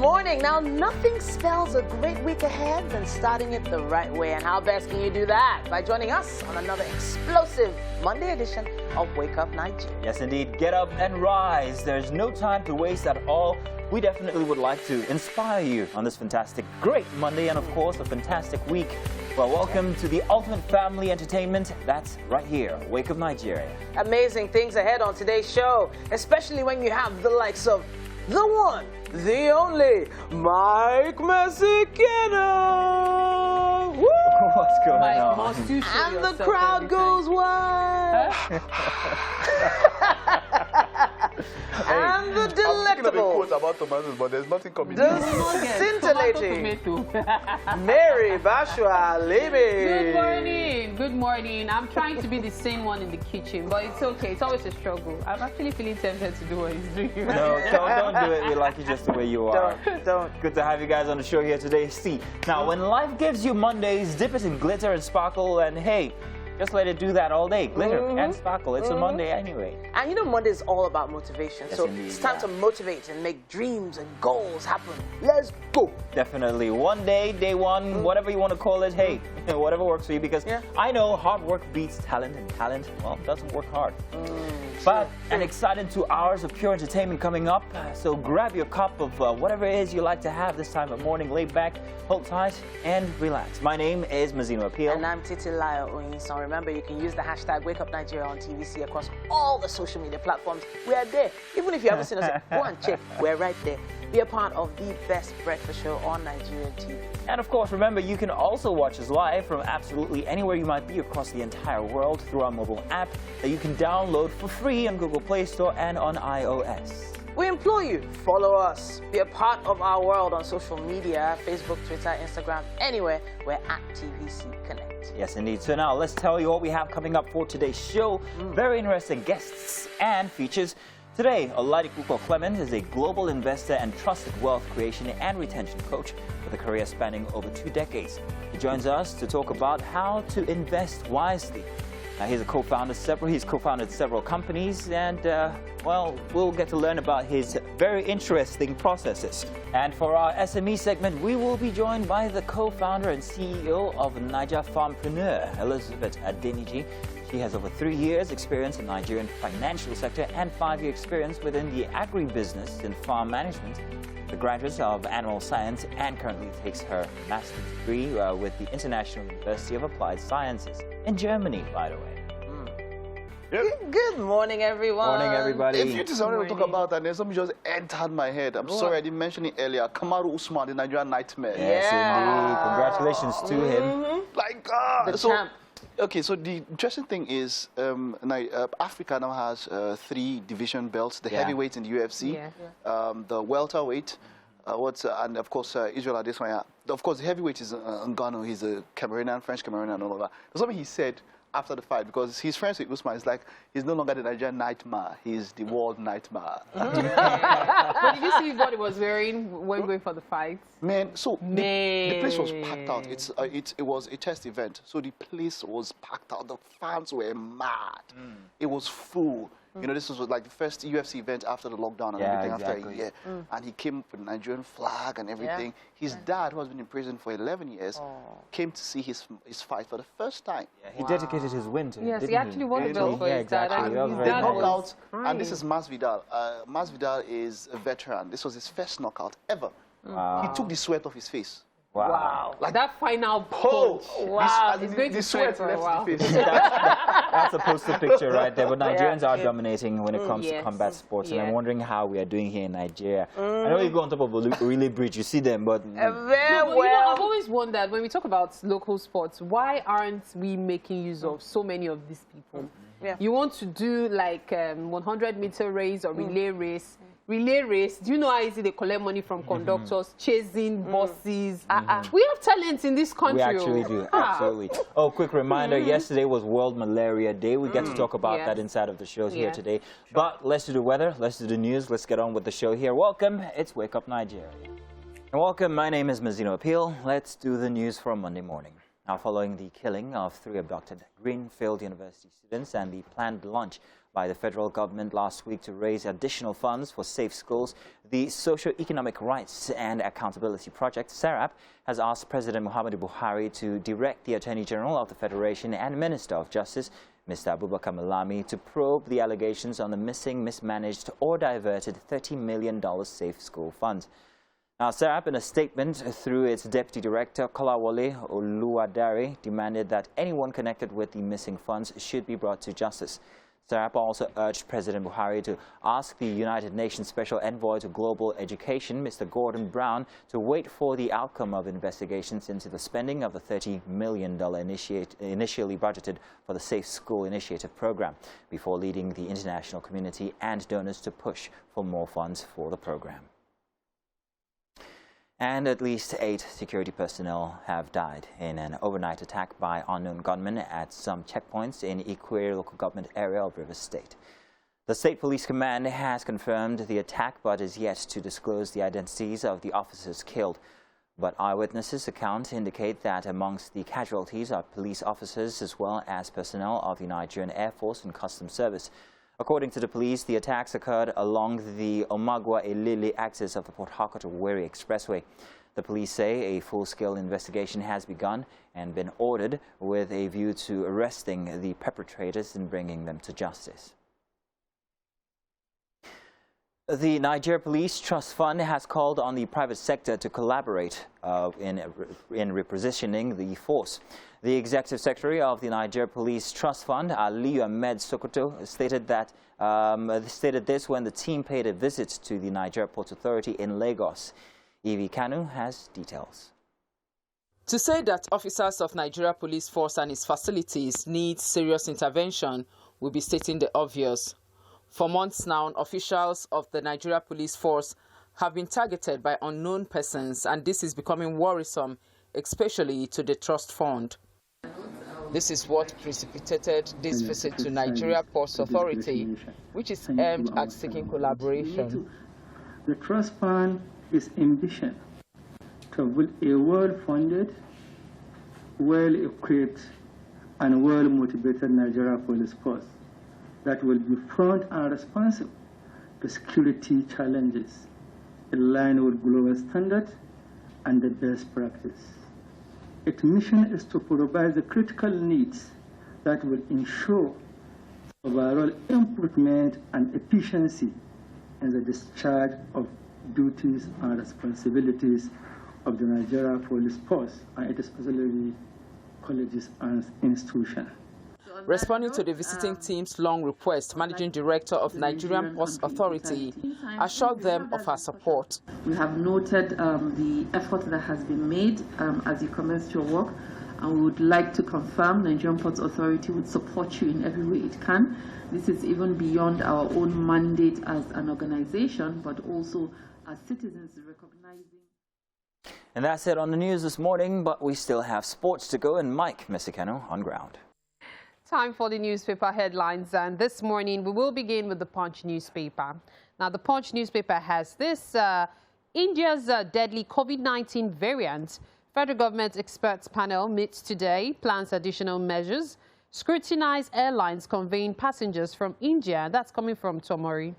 morning. Now, nothing spells a great week ahead than starting it the right way. And how best can you do that? By joining us on another explosive Monday edition of Wake Up Nigeria. Yes, indeed. Get up and rise. There's no time to waste at all. We definitely would like to inspire you on this fantastic, great Monday and, of course, a fantastic week. Well, welcome to the ultimate family entertainment. That's right here, Wake Up Nigeria. Amazing things ahead on today's show, especially when you have the likes of the one, the only, Mike Masikena. Woo! What's going on? And the crowd goes wild. And the delectable. I'm about tomatoes, but there's nothing coming. The scintillating Mary Bashua Levy. Good morning. Good morning. I'm trying to be the same one in the kitchen, but it's okay. It's always a struggle. I'm actually feeling tempted to do what he's doing. No, don't do it. We like you just the way you are. Don't. Good to have you guys on the show here today. See, now when life gives you Mondays, dip it in glitter and sparkle, and hey, just let it do that all day. Glitter and sparkle. It's a Monday anyway. And you know Monday is all about motivation. Yes, so indeed, it's time to motivate and make dreams and goals happen. Let's go. Definitely. One day, day one, whatever you want to call it, hey, whatever works for you. Because I know hard work beats talent, and talent, well, doesn't work hard. But an exciting 2 hours of pure entertainment coming up. So grab your cup of whatever it is you like to have this time of morning. Lay back, hold tight, and relax. My name is Mazino Appeal. And I'm Titilayo Oyinson. Remember, you can use the hashtag WakeUpNigeria on TVC across all the social media platforms. We are there. Even if you haven't seen us, go and check. We're right there. Be a part of the best breakfast show on Nigerian TV. And of course, remember, you can also watch us live from absolutely anywhere you might be across the entire world through our mobile app that you can download for free on Google Play Store and on iOS. We implore you, follow us. Be a part of our world on social media, Facebook, Twitter, Instagram, anywhere. We're at TVC Connect. Yes, indeed. So now let's tell you what we have coming up for today's show. Very interesting guests and features. Today, Oladipupo Clement is a global investor and trusted wealth creation and retention coach with a career spanning over 2 decades. He joins us to talk about how to invest wisely. Now, he's co-founded several companies, and well, we'll get to learn about his very interesting processes. And for our SME segment, we will be joined by the co-founder and CEO of Niger Farmpreneur, Elizabeth Adeniji. She has over 3 years experience in the Nigerian financial sector and 5-year experience within the agribusiness in farm management. The graduate of Animal Science and currently takes her master's degree with the International University of Applied Sciences in Germany, by the way. Good morning, everyone. Morning, everybody. If you just wanted to talk about that, then something just entered my head. I'm sorry I didn't mention it earlier. Kamaru Usman, the Nigerian nightmare. Yes, indeed. Congratulations to him. Like, The champ. Okay, so the interesting thing is Africa now has 3 division belts, the heavyweight in the UFC, the welterweight, and of course Israel Adesanya. Of course, the heavyweight is Ngannou. He's a Cameroonian, French Cameroonian, and all of that. There's something he said after the fight, because he's friends with Usman. It's like he's no longer the Nigerian nightmare, he's the world nightmare. But did you see what he was wearing when going for the fight? Man, so the place was packed out. It was a test event, so the place was packed out. The fans were mad. It was full. You know, this was like the first UFC event after the lockdown and everything after a year. And he came with the Nigerian flag and everything. His dad, who has been in prison for 11 years, came to see his fight for the first time. Yeah, he dedicated his win to him. Yes, he actually won the belt for his dad. Exactly. And his dad was And this is Masvidal. Masvidal is a veteran. This was his first knockout ever. He took the sweat off his face. Wow. Like that final punch. Wow. He's going to sweat for a while. That's a poster picture right there. But Nigerians are dominating when it comes to combat sports. And I'm wondering how we are doing here in Nigeria. I know you go on top of a relay bridge, you see them, but... You know, I've always wondered, when we talk about local sports, why aren't we making use of so many of these people? You want to do like 100-meter race or relay race. Relay race, do you know how easy they collect money from conductors, chasing buses? We have talent in this country. We actually do, absolutely. Oh, quick reminder, yesterday was World Malaria Day. We get to talk about that inside of the shows here today. But let's do the weather, let's do the news, let's get on with the show here. Welcome, it's Wake Up Nigeria. And welcome, my name is Mazino Appeal. Let's do the news for Monday morning. Now, following the killing of 3 abducted Greenfield University students and the planned launch by the federal government last week to raise additional funds for safe schools, the Socio-Economic Rights and Accountability Project, SERAP, has asked President Muhammadu Buhari to direct the Attorney General of the Federation and Minister of Justice, Mr. Abubakar Malami, to probe the allegations on the missing, mismanaged or diverted $30 million safe school fund. Now, SERAP, in a statement through its Deputy Director, Kolawole Oluwadare, demanded that anyone connected with the missing funds should be brought to justice. SERAP also urged President Buhari to ask the United Nations Special Envoy to Global Education, Mr. Gordon Brown, to wait for the outcome of investigations into the spending of the $30 million initially budgeted for the Safe School Initiative program before leading the international community and donors to push for more funds for the program. And at least 8 security personnel have died in an overnight attack by unknown gunmen at some checkpoints in Ikwerre local government area of Rivers State. The State Police Command has confirmed the attack but is yet to disclose the identities of the officers killed. But eyewitnesses' accounts indicate that amongst the casualties are police officers as well as personnel of the Nigerian Air Force and Customs Service. According to the police, the attacks occurred along the Omagwa-Elele axis of the Port Harcourt-Owerri Expressway. The police say a full-scale investigation has begun and been ordered with a view to arresting the perpetrators and bringing them to justice. The Nigeria Police Trust Fund has called on the private sector to collaborate in repositioning the force. The Executive Secretary of the Nigeria Police Trust Fund, Aliyu Ahmed Sokoto, stated this when the team paid a visit to the Nigeria Ports Authority in Lagos. Evie Kanu has details. To say that officers of Nigeria Police Force and its facilities need serious intervention will be stating the obvious. For months now, officials of the Nigeria Police Force have been targeted by unknown persons, and this is becoming worrisome, especially to the trust fund. This is what precipitated this visit to Nigeria Ports Authority, which is aimed at seeking collaboration. The trust fund is ambition to build a well-funded, well-equipped, and well-motivated Nigeria Police Force that will be front and responsive to security challenges in line with global standards and the best practice. Its mission is to provide the critical needs that will ensure overall improvement and efficiency in the discharge of duties and responsibilities of the Nigeria Police Force and its auxiliary colleges and institutions. Responding to the visiting team's long request, Managing Director of Nigerian Ports Authority assured them of her support. We have noted the effort that has been made as you commenced your work, and we would like to confirm Nigerian Ports Authority would support you in every way it can. This is even beyond our own mandate as an organization, but also as citizens recognizing. And that's it on the news this morning, but we still have sports to go, and Mike Mesikano on ground. Time for the newspaper headlines, and this morning we will begin with the Punch newspaper. Now, the Punch newspaper has this: India's deadly COVID-19 variant. Federal government experts panel meets today, plans additional measures, scrutinize airlines conveying passengers from India. That's coming from Tomori.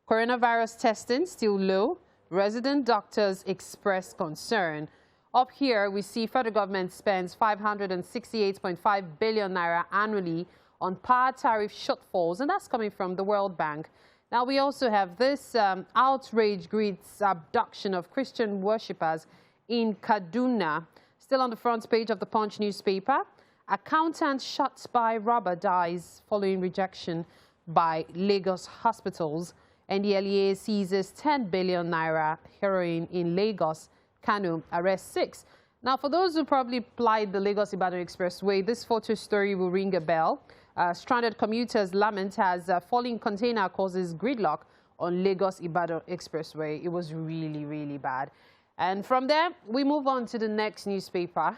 Coronavirus testing still low. Resident doctors express concern. Up here, we see federal government spends 568.5 billion naira annually on power tariff shortfalls, and that's coming from the World Bank. Now, we also have this outrage greets abduction of Christian worshippers in Kaduna. Still on the front page of the Punch newspaper, accountant shot by robber dies following rejection by Lagos hospitals. NDLEA seizes 10 billion naira heroin in Lagos. Kano arrests 6. Now, for those who probably plied the Lagos-Ibadan Expressway, this photo story will ring a bell. Stranded commuters lament as falling container causes gridlock on Lagos-Ibadan Expressway. It was really, really bad. And from there, we move on to the next newspaper.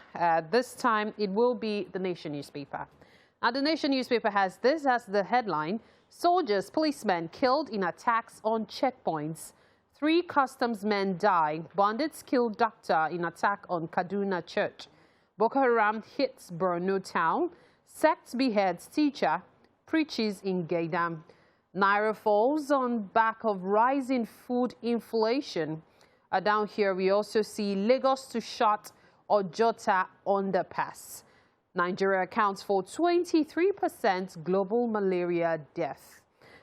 This time, it will be the Nation newspaper. Now, the Nation newspaper has this as the headline: soldiers, policemen killed in attacks on checkpoints. 3 customs men die. Bandits kill doctor in attack on Kaduna church. Boko Haram hits Borno town. Sect beheads teacher. Preaches in Gaidam. Naira falls on back of rising food inflation. Down here, we also see Lagos to shut Ojota underpass. Nigeria accounts for 23% global malaria death.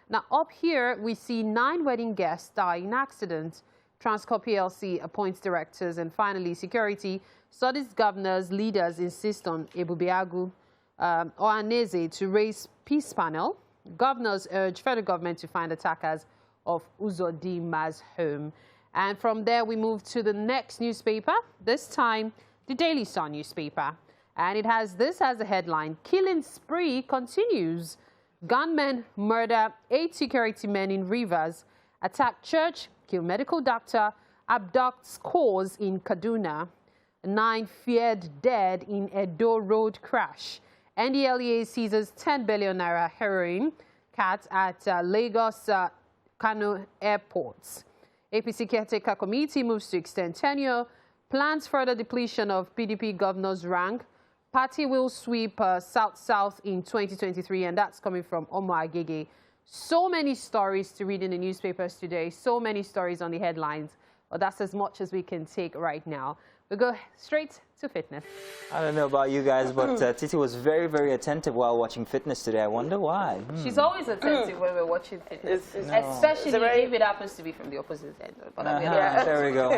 Now, up here, we see 9 wedding guests die in accident. Transcorp PLC appoints directors. And finally, security. Studies governors, leaders insist on Ebubeagu Ohaneze to raise peace panel. Governors urge federal government to find attackers of Uzodima's home. And from there, we move to the next newspaper, this time the Daily Sun newspaper. And it has this as a headline: Killing spree continues. Gunmen murder 8 security men in Rivers, attack church, kill medical doctor, abducts cause in Kaduna. 9 feared dead in Edo Road crash. NDLEA seizes 10 billion naira heroin cat at Lagos Kano airports. APC caretaker committee moves to extend tenure, plans further depletion of PDP governor's rank. Party will sweep South-South in 2023, and that's coming from Omo Agege. So many stories to read in the newspapers today, so many stories on the headlines, but that's as much as we can take right now. We'll go straight to fitness. I don't know about you guys, but Titi was very, very attentive while watching fitness today. I wonder why. She's always attentive when we're watching fitness, especially if it happens to be from the opposite end. But there we go.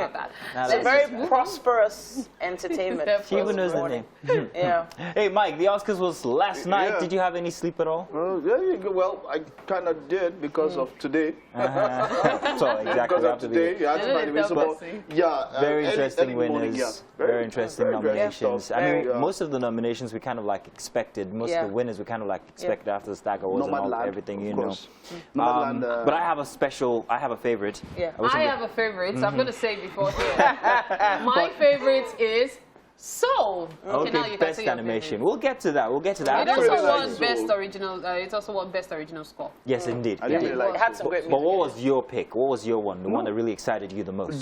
It's a very prosperous entertainment. She even knows the name. Yeah. Hey, Mike, the Oscars was last night. Did you have any sleep at all? Well, I kind of did because of today. So exactly. Because of today, very interesting winners. Very interesting nominations. Yeah, I mean, most of the nominations we kind of like expected. Most of the winners we kind of like expected after the Stagger Awards and all, everything, you know. But I have a favorite. Yeah. I have a favorite, so I'm going to say before here. My favorite is Soul. Okay, best animation. We'll get to that. It also won best original. It also won best original score. Yes, indeed. I really like it. Had some great music. But what was your pick? What was your one? The one that really excited you the most?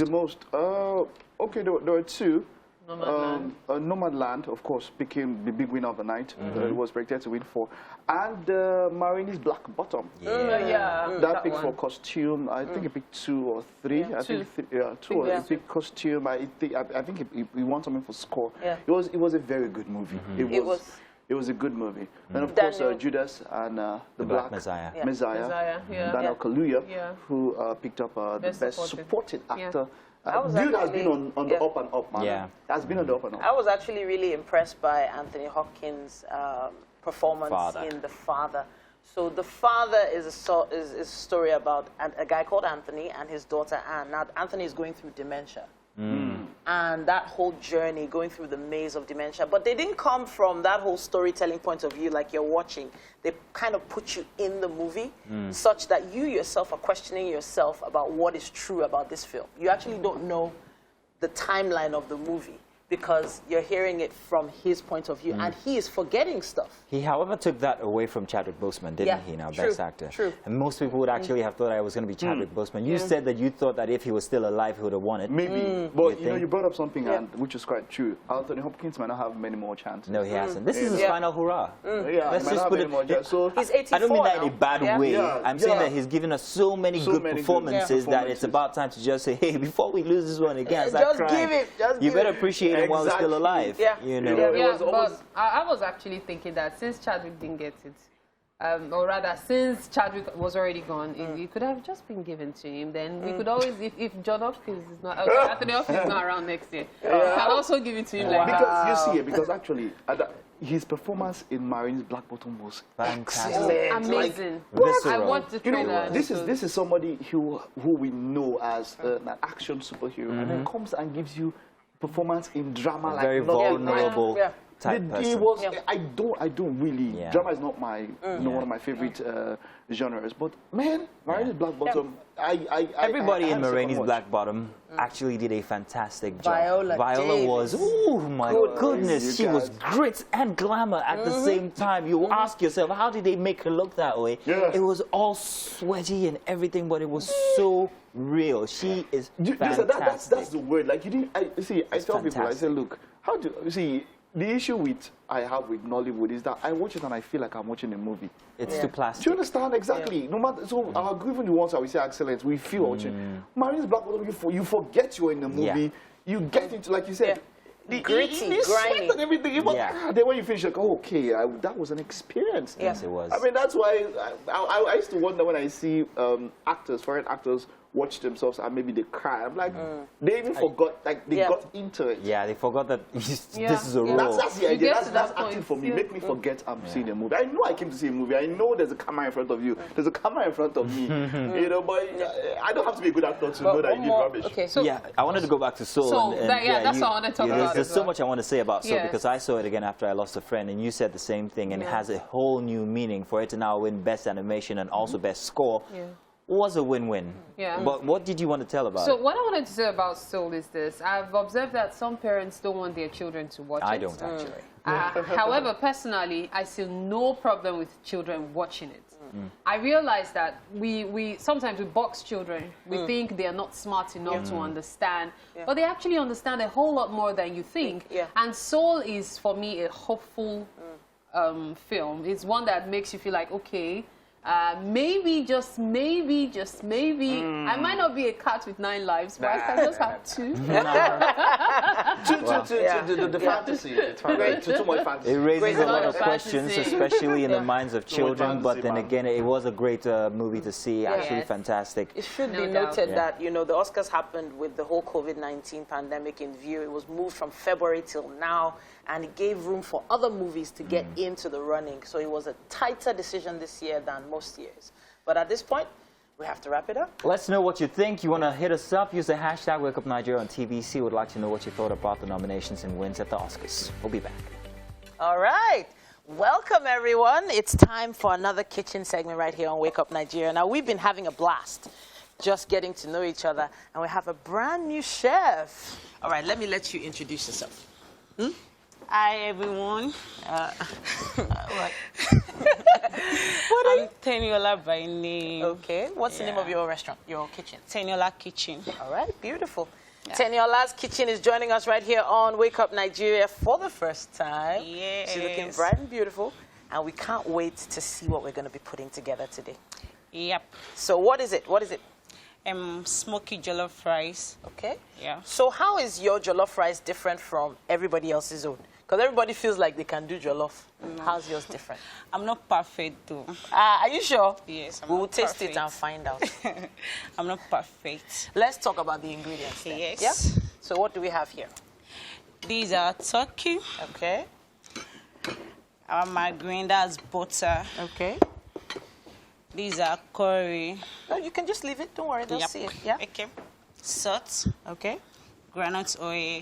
Okay, there were 2. Nomadland, of course, became the big winner of the night. It was predicted to win 4. And Marini's Black Bottom. That pick for costume, I think it picked 2 or 3. I think 2. It picked costume. I think he won something for score. Yeah. It was a very good movie. It was a good movie. And of course, Judas and the Black Messiah. Daniel Kaluuya, who picked up the best supporting actor. Dude has been on the up and up, man. Yeah. Has been on the up and up. I was actually really impressed by Anthony Hopkins' performance in The Father. So The Father is a story about a guy called Anthony and his daughter Anne. Now, Anthony is going through dementia. And that whole journey, going through the maze of dementia. But they didn't come from that whole storytelling point of view like you're watching. They kind of put you in the movie such that you yourself are questioning yourself about what is true about this film. You actually don't know the timeline of the movie because you're hearing it from his point of view, and he is forgetting stuff. He, however, took that away from Chadwick Boseman, didn't he, now, Best Actor? True. And most people would actually have thought it was going to be Chadwick Boseman. You said that you thought that if he was still alive, he would have won it. Maybe. But, you brought up something which is quite true. Anthony Hopkins might not have many more chances. No, he hasn't. This is his final hurrah. Let's just put it. So he's 84 I don't mean that in a bad way. Yeah. I'm saying that he's given us so many good performances that it's about time to just say, hey, before we lose this one again, you better appreciate him while he's still alive. You know. But I was actually thinking that since Chadwick didn't get it, or rather, since Chadwick was already gone, it could have just been given to him. Then we could always, if John Hopkins is not, Anthony Hopkins is not around next year, we can also give it to him like that. Because actually, his performance in Marini's Black Bottom was fantastic, amazing. I want the trailer. This is somebody who we know as an action superhero, and then comes and gives you performance in drama, like very vulnerable type person. I don't really. Drama is not my one of my favorite genres. But man, Marini's Black Bottom. Everybody in Marini's Black Bottom actually did a fantastic job. Viola was, oh my goodness, she was grit and glamour at the same time. You ask yourself, how did they make her look that way? It was all sweaty and everything, but it was so real. She is fantastic. That's the word. Like I tell people, I say, look, how do you see? the issue I have with Nollywood is that I watch it and I feel like I'm watching a movie. It's too plastic. Do you understand? Exactly. No matter, so even the ones that we say excellent, we feel watching. Marines Black, you forget you're in the movie. You get into, like you said, the gritty, grimy, and everything. Then when you finish, like, oh, okay, that was an experience. Yes, it was. I mean, that's why I used to wonder when I see foreign actors watch themselves and maybe they cry. I'm like, they even forgot, like they got into it. Yeah, they forgot that this is a role. That's the idea. That's point. acting for me. Make me forget I'm seeing a movie. I know I came to see a movie. I know there's a camera in front of you. There's a camera in front of me. You know, but I don't have to be a good actor to know that you did rubbish. Okay, so I wanted to go back to Soul. So that's what I want to talk about. There's so much I want to say about Soul Yes. because I saw it again after I lost a friend, and you said the same thing, and it has a whole new meaning for it to now win Best Animation and also Best Score. Was a win-win. But what did you want to tell about it? So what I wanted to say about Soul is this. I've observed that some parents don't want their children to watch it. I don't actually. However, personally, I see no problem with children watching it. I realize that we sometimes we box children. We think they are not smart enough to understand, but they actually understand a whole lot more than you think. And Soul is, for me, a hopeful film. It's one that makes you feel like, okay, maybe, just maybe, I might not be a cat with 9 lives, but I can just have 2. The fantasy. Too much fantasy. It raises a lot of fantasy. questions, especially in the minds of children. But then man. again, it was a great movie to see. Actually, fantastic. it should be No noted doubt. that, the Oscars happened with the whole COVID-19 pandemic in view. It was moved from February till now, and it gave room for other movies to get into the running. So it was a tighter decision this year than most years. But at this point, we have to wrap it up. Let's know what you think. You want to hit us up? Use the hashtag WakeUpNigeria on TVC. Would like to know what you thought about the nominations and wins at the Oscars. We'll be back. All right. Welcome, everyone. It's time for another kitchen segment right here on Wake Up Nigeria. Now, we've been having a blast just getting to know each other, and we have a brand new chef. All right, let you introduce yourself. Hi everyone. What I'm Teniola by name. Okay. What's the name of your restaurant, your kitchen? Teniola Kitchen. All right, beautiful. Teniola's Kitchen is joining us right here on Wake Up Nigeria for the first time. Yes. She's looking bright and beautiful, and we can't wait to see what we're going to be putting together today. Yep. So what is it? What is it? Smoky jollof rice. Okay. Yeah. So how is your jollof rice different from everybody else's own? Because everybody feels like they can do jollof. No. How's yours different? I'm not perfect though. Are you sure? Yes, I'm We will not taste perfect. it and find out. I'm not perfect. Let's talk about the ingredients then. Yes. Yeah? So what do we have here? These are turkey. Okay. Our margarine, that's butter. Okay. These are curry. No, you can just leave it. Don't worry. They'll see it. Yeah. Okay. Salt. Okay. Granite oil.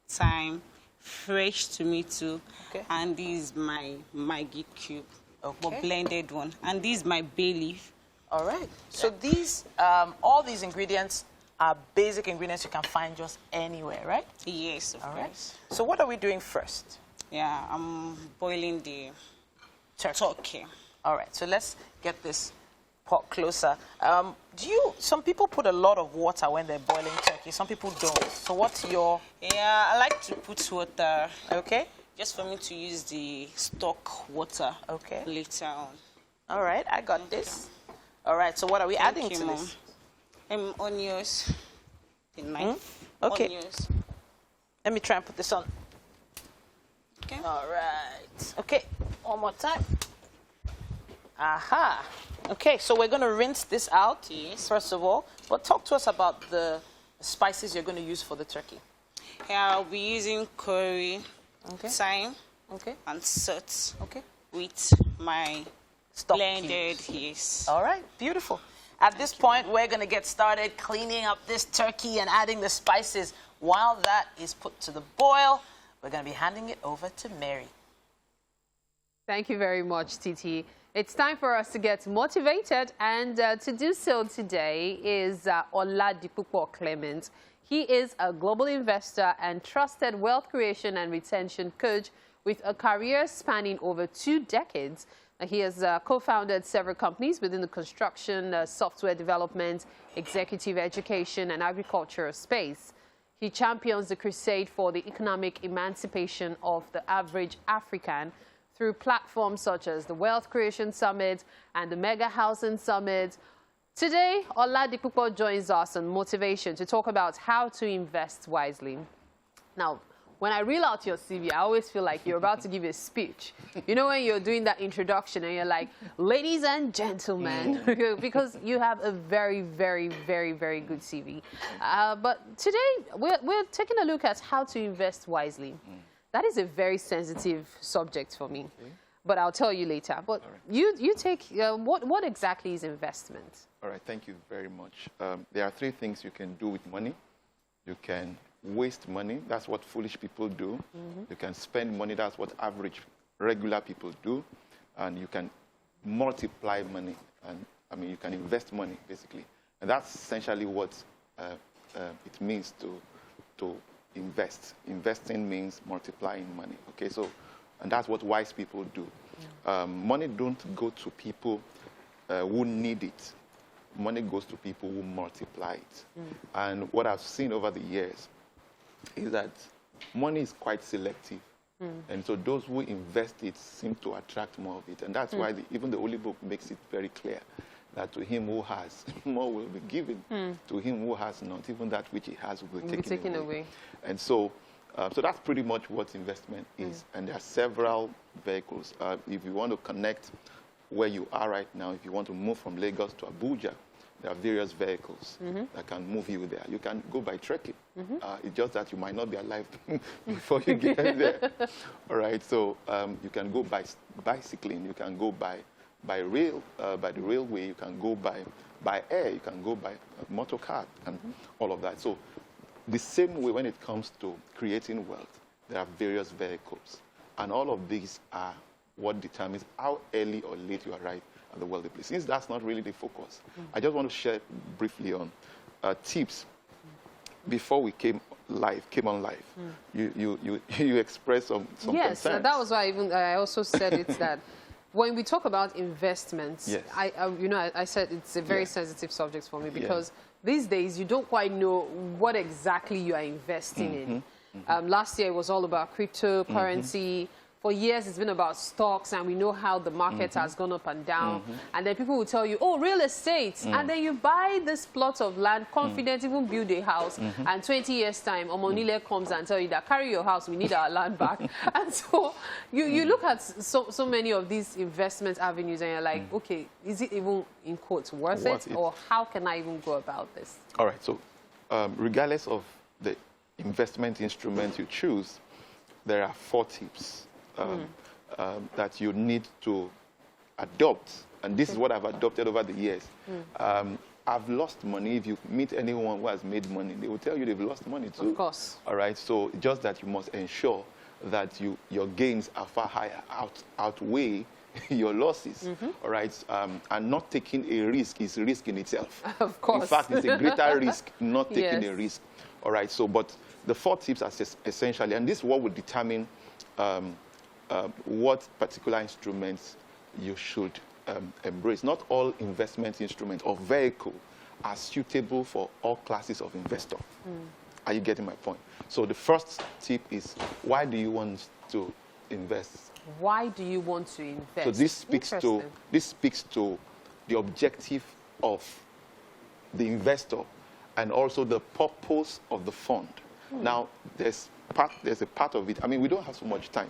Thyme. Fresh tomato. Okay. And this is my Maggi cube. Okay. But blended one. And this is my bay leaf. All right. So these, all these ingredients are basic ingredients you can find just anywhere, right? Yes, of All right. course. So what are we doing first? Yeah, I'm boiling the turkey. All right. So let's get this pot closer. Some people put a lot of water when they're boiling turkey. Some people don't. So what's your... Yeah, I like to put water. Okay. Just for me to use the stock water. Okay. Later on. All right. I got this. All right. So what are we adding Thank to you, this? Mom. Onions. The knife. Okay. Onions. Let me try and put this on. Okay. All right. Okay. One more time. Aha. Okay, so we're going to rinse this out, Yes. first of all. But talk to us about the spices you're going to use for the turkey. Yeah, I'll be using curry, Okay. thyme, Okay. and salt Okay. with my Stock blended, cubes. yes. All right, beautiful. At this point, we're going to get started cleaning up this turkey and adding the spices. While that is put to the boil, we're going to be handing it over to Mary. Thank you very much, Titi. It's time for us to get motivated, and to do so today is Oladipupo Clement. He is a global investor and trusted wealth creation and retention coach with a career spanning over 2 decades. He has co-founded several companies within the construction, software development, executive education, and agricultural space. He champions the crusade for the economic emancipation of the average African through platforms such as the Wealth Creation Summit and the Mega Housing Summit. Today, Oladipupo joins us on Motivation to talk about how to invest wisely. Now, when I reel out your CV, I always feel like you're about to give a speech. You know, when you're doing that introduction and you're like, ladies and gentlemen, because you have a very, very, very, very good CV. But today, we're taking a look at how to invest wisely. That is a very sensitive subject for me, but I'll tell you later. But you take, what exactly is investment? All right, thank you very much. There are three things you can do with money. You can waste money, that's what foolish people do. You can spend money, that's what average, regular people do. And you can multiply money, and I mean, you can invest money, basically. And that's essentially what it means to invest. Investing means multiplying money, okay? So, and that's what wise people do. Money don't go to people who need it. Money goes to people who multiply it. And what I've seen over the years is that money is quite selective. And so those who invest it seem to attract more of it. And that's why even the Holy Book makes it very clear that to him who has, more will be given. To him who has not, even that which he has will be taken away. And so, so that's pretty much what investment is. And there are several vehicles. If you want to connect where you are right now, if you want to move from Lagos to Abuja, there are various vehicles that can move you there. You can go by trekking. It's just that you might not be alive before you get there. All right, so you can go by bicycling. You can go by rail, by the railway. You can go by air. You can go by motor car and all of that. So the same way when it comes to creating wealth, there are various vehicles. And all of these are what determines how early or late you arrive at the wealthy place. Since that's not really the focus, I just want to share briefly on tips. Before we came on live, you expressed some yes, concerns. That was why I also said it that when we talk about investments, I said it's a very sensitive subject for me because these days you don't quite know what exactly you are investing in. Last year it was all about cryptocurrency. For years, it's been about stocks, and we know how the market has gone up and down. And then people will tell you, oh, real estate. And then you buy this plot of land, confident, even build a house. And 20 years' time, Omonile comes and tell you that, carry your house, we need our land back. And so you look at so many of these investment avenues, and you're like, okay, is it even, in quotes, worth it? Or how can I even go about this? All right, so regardless of the investment instrument you choose, there are 4 tips that you need to adopt. And this is what I've adopted over the years. I've lost money. If you meet anyone who has made money, they will tell you they've lost money too. Of course. All right, so just that you must ensure that your gains are far higher, outweigh your losses. All right, and not taking a risk is a risk in itself. Of course. In fact, it's a greater risk not taking a risk. All right, so but the 4 tips are essentially, and this is what will determine what particular instruments you should embrace. Not all investment instruments or vehicle are suitable for all classes of investor. Are you getting my point? So the first tip is, why do you want to invest? Why do you want to invest? So this speaks to the objective of the investor and also the purpose of the fund. Now, there's a part of it. I mean, we don't have so much time.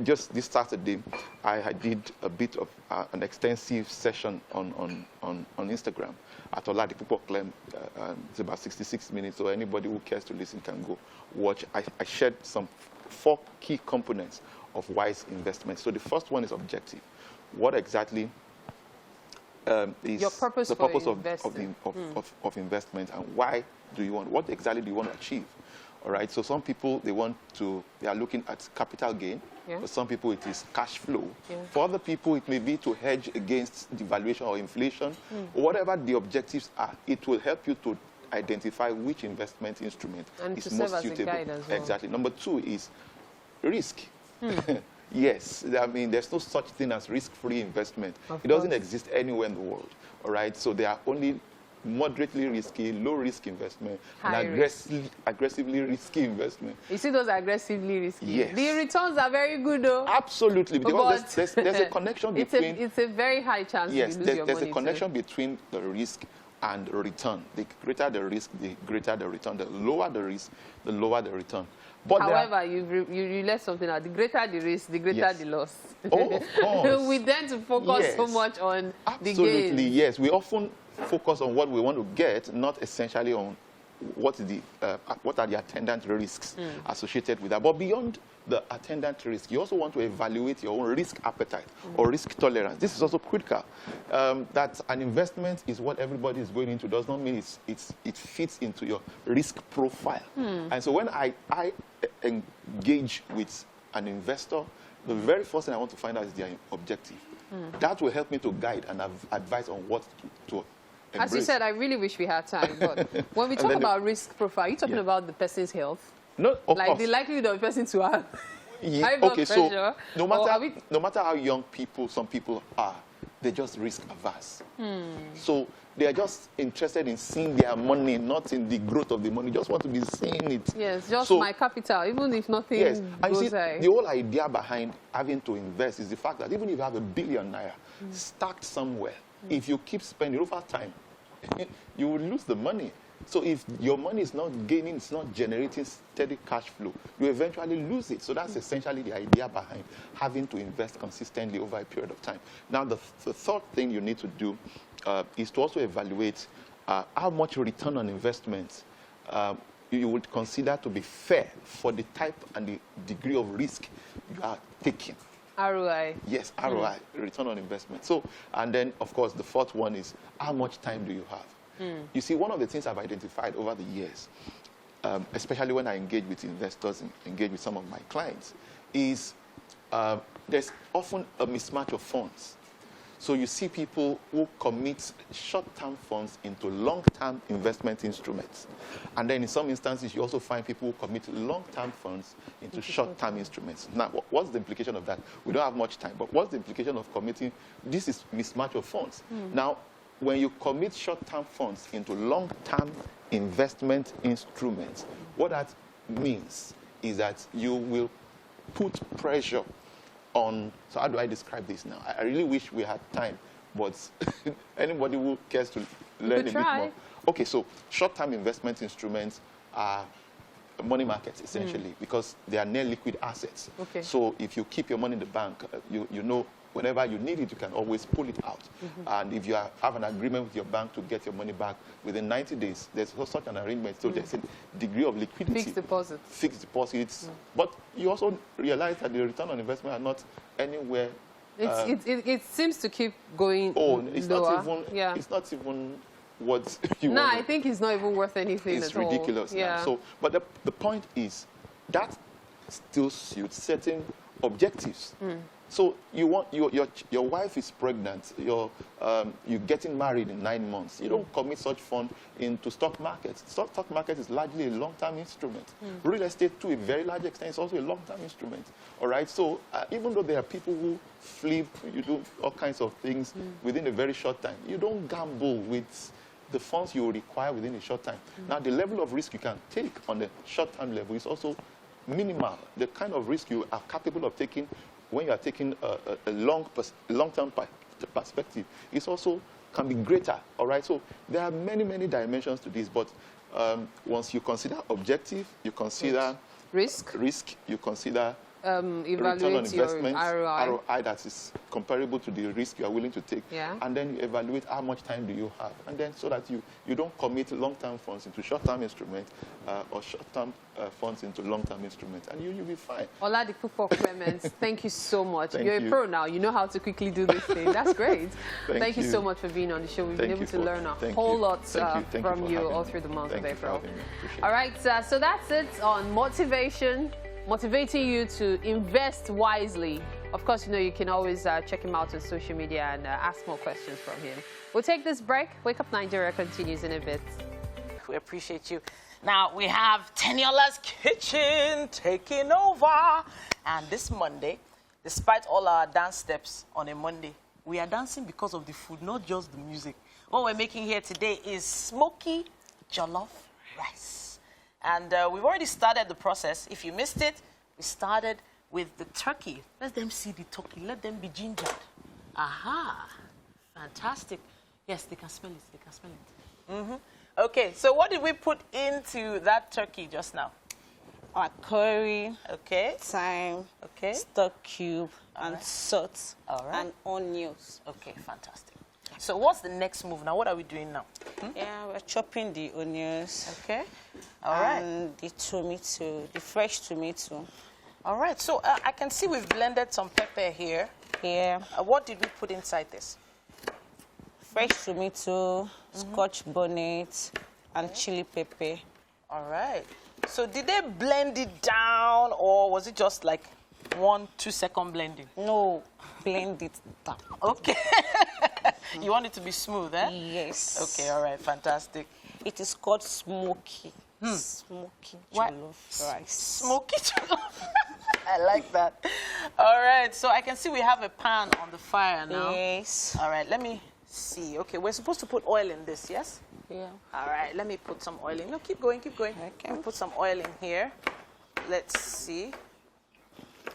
Just this Saturday, I did a bit of an extensive session on Instagram at Oladipupo Clem. It's about 66 minutes, so anybody who cares to listen can go watch. I shared some 4 key components of wise investment. So the first one is objective. What exactly is your purpose the purpose of investment, and why do you want? What exactly do you want to achieve? All right. So some people they are looking at capital gain. For some people it is cash flow. For other people it may be to hedge against devaluation or inflation. Whatever the objectives are, it will help you to identify which investment instrument is most suitable. Well. Exactly. Number 2 is risk. Yes, I mean, there's no such thing as risk-free investment. It doesn't exist anywhere in the world, all right? So there are only moderately risky, low-risk investment, High and aggressively risky investment. You see those aggressively risky? Yes. The returns are very good, though. Absolutely, because there's a connection between... It's a very high chance you lose your money. There's a connection between the risk and return. The greater the risk, the greater the return. The lower the risk, the lower the return. But however, you left something out. The greater the risk, the greater the loss. Oh, of course. We tend to focus so much on the gains. Absolutely, yes. We often focus on what we want to get, not essentially on what are the attendant risks associated with that. But beyond the attendant risk, you also want to evaluate your own risk appetite or risk tolerance. This is also critical. That an investment is what everybody is going into does not mean it fits into your risk profile. And so when I engage with an investor, the very first thing I want to find out is their objective. That will help me to guide and advise on what to embrace. As you said, I really wish we had time. But when we talk about risk profile, you're talking about the person's health. No, of like course. The likelihood of a person to have high blood okay, pressure. So no matter how young some people are, they're just risk averse. So they are just interested in seeing their money, not in the growth of the money. Just want to be seeing it. Yes, just my capital, even if nothing goes high. The whole idea behind having to invest is the fact that even if you have ₦1 billion stacked somewhere, if you keep spending over time, you will lose the money. So if your money is not gaining, it's not generating steady cash flow, you eventually lose it. So that's essentially the idea behind having to invest consistently over a period of time. Now, the third thing you need to do is to also evaluate how much return on investment you would consider to be fair for the type and the degree of risk you are taking. ROI. Yes, ROI, return on investment. So, and then, of course, the fourth one is how much time do you have? You see, one of the things I've identified over the years, especially when I engage with investors and engage with some of my clients, is there's often a mismatch of funds. So you see people who commit short-term funds into long-term investment instruments. And then in some instances, you also find people who commit long-term funds into short-term instruments. Now, what's the implication of that? We don't have much time, but what's the implication of committing? This is mismatch of funds. Now, when you commit short-term funds into long-term investment instruments, what that means is that you will put pressure on, so how do I describe this now? I really wish we had time, but anybody who cares to learn a bit more. Okay, so short-term investment instruments are money markets, essentially, because they are near liquid assets. Okay. So if you keep your money in the bank, you know whenever you need it, you can always pull it out. And if you have an agreement with your bank to get your money back within 90 days, there's such an arrangement. So there's a degree of liquidity. Fixed deposits. Fixed deposits. But you also realize that the return on investment are not anywhere. It seems to keep going it's lower. Not even what you want. No, I think it's not even worth anything at all. It's ridiculous now. So, but the point is that still suits certain objectives. So you want your wife is pregnant, you're getting married in 9 months. You don't commit such fund into stock markets. Stock market is largely a long-term instrument. Real estate, to a very large extent, is also a long-term instrument. All right. So even though there are people who flip, you do all kinds of things within a very short time, you don't gamble with the funds you will require within a short time. Now, the level of risk you can take on the short-term level is also minimal. The kind of risk you are capable of taking when you are taking a long-term perspective, it also can be greater, all right? So there are many, many dimensions to this, but once you consider objective, you consider risk, you consider return on investment, ROI that is comparable to the risk you are willing to take, and then you evaluate how much time do you have, and then so that you don't commit long-term funds into short-term instruments or short-term funds into long-term instruments, and you'll be fine. Oladipupo Clements, thank you so much. You're a pro now. You know how to quickly do this thing. That's great. Thank you so much for being on the show. We've been able to learn a whole lot from you all through the month of April. All right, so that's it on motivation. Motivating you to invest wisely. Of course, you know, you can always check him out on social media and ask more questions from him. We'll take this break. Wake Up Nigeria continues in a bit. We appreciate you. Now, we have Teniola's Kitchen taking over. And this Monday, despite all our dance steps on a Monday, we are dancing because of the food, not just the music. What we're making here today is smoky jollof rice. And we've already started the process. If you missed it, we started with the turkey. Let them see the turkey. Let them be gingered. Aha. Fantastic. Yes, they can smell it. They can smell it. Mm-hmm. Okay, so what did we put into that turkey just now? Our curry, okay, thyme, okay, stock cube, and salt, and onions. Okay, fantastic. So what's the next move now? What are we doing now? Yeah, we're chopping the onions. Okay, all right. And the tomato, the fresh tomato. All right, so I can see we've blended some pepper here. Yeah. What did we put inside this? Fresh tomato, scotch bonnet, and chili pepper. All right. So did they blend it down, or was it just like 1-2 second blending? No, blend it down. Okay. You want it to be smooth, eh? Yes. Okay, all right, fantastic. It is called smoky. Smoky jollof rice. Smoky jollof. I like that. All right, so I can see we have a pan on the fire now. Yes. All right, let me see. Okay, we're supposed to put oil in this, yes? Yeah. All right, let me put some oil in. No, keep going, keep going. Okay. Let me put some oil in here. Let's see.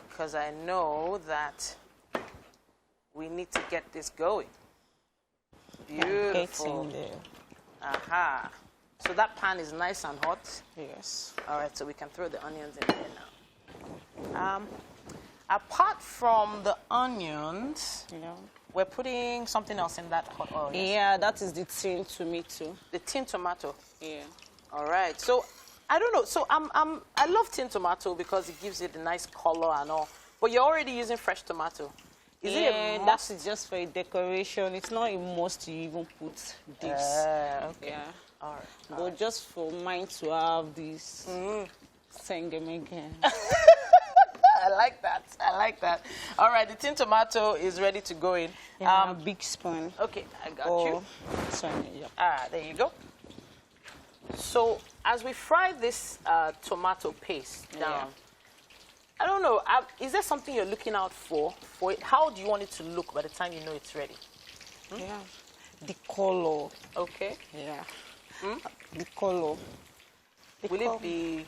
Because I know that we need to get this going. Beautiful. Aha. So that pan is nice and hot? Yes. All right, so we can throw the onions in there now. Apart from the onions, we're putting something else in that hot oil. Yes? Yeah, that is the tin tomato. The tin tomato? Yeah. All right. So, I don't know. So, I love tin tomato because it gives it a nice color and all. But you're already using fresh tomato. Is it a must? That is just for a decoration. It's not a must to even put this. Okay. Yeah. All right. But just for mine to have this again. I like that. I like that. All right, the tin tomato is ready to go in. Yeah, big spoon. Okay, I got you. Sorry, yeah. There you go. So as we fry this tomato paste down, I don't know, is there something you're looking out for it? How do you want it to look by the time you know it's ready? Yeah, the color. Okay. Yeah. The color. Will it be?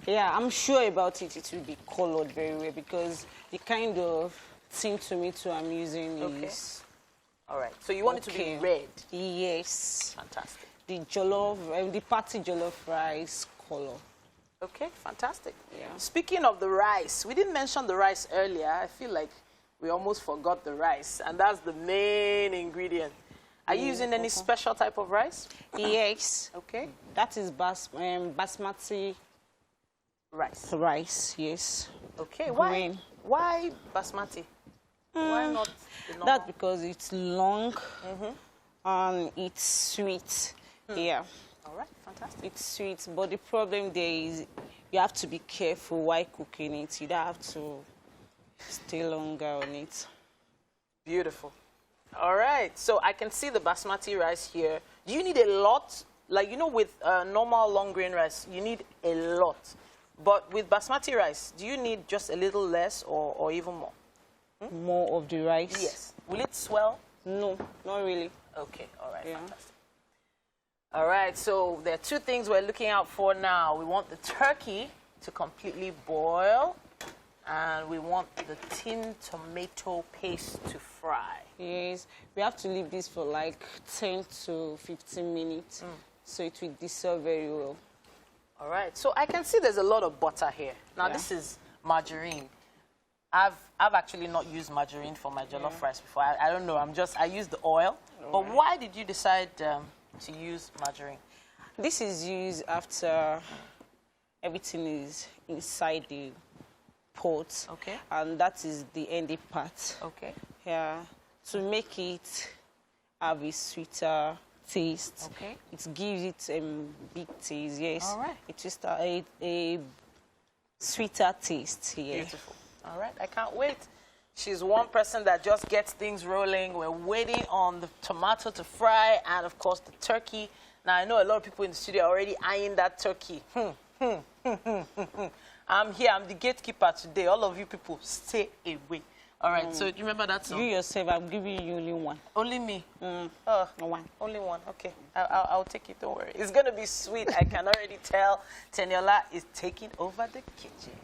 Yeah, I'm sure about it. It will be colored very well because the kind of tin tomato I'm using is. All right. So you want it to be red? Yes. Fantastic. The jollof, the party jollof rice color. Okay, fantastic. Yeah. Speaking of the rice, we didn't mention the rice earlier. I feel like we almost forgot the rice, and that's the main ingredient. Are you using any special type of rice? Yes. Okay. That is basmati rice. Rice, yes. Okay. Green. Why basmati? Why not the normal? That's because it's long and it's sweet. Yeah. All right, fantastic. It's sweet, but the problem there is you have to be careful while cooking it. You don't have to stay longer on it. Beautiful. All right, so I can see the basmati rice here. Do you need a lot? Like, you know, with normal long grain rice, you need a lot. But with basmati rice, do you need just a little less or even more? More of the rice? Yes. Will it swell? No, not really. Okay, all right, fantastic. All right, so there are two things we're looking out for now. We want the turkey to completely boil, and we want the tin tomato paste to fry. Yes, we have to leave this for like 10 to 15 minutes, so it will dissolve very well. All right, so I can see there's a lot of butter here. Now, this is margarine. I've actually not used margarine for my jollof rice before. I don't know, I use the oil. But why did you decide to use margarine? This is used after everything is inside the pot. Okay. And that is the ending part. Okay. Yeah. To make it have a sweeter taste. Okay. It gives it a big taste, yes. All right. It will start a sweeter taste here. Beautiful. All right, I can't wait. She's one person that just gets things rolling. We're waiting on the tomato to fry and, of course, the turkey. Now, I know a lot of people in the studio are already eyeing that turkey. I'm here. I'm the gatekeeper today. All of you people, stay away. All right, so do you remember that song? You yourself, I'm giving you only one. Only me? No one. Only one. Okay, I'll take it, don't worry. It's going to be sweet. I can already tell Teniola is taking over the kitchen.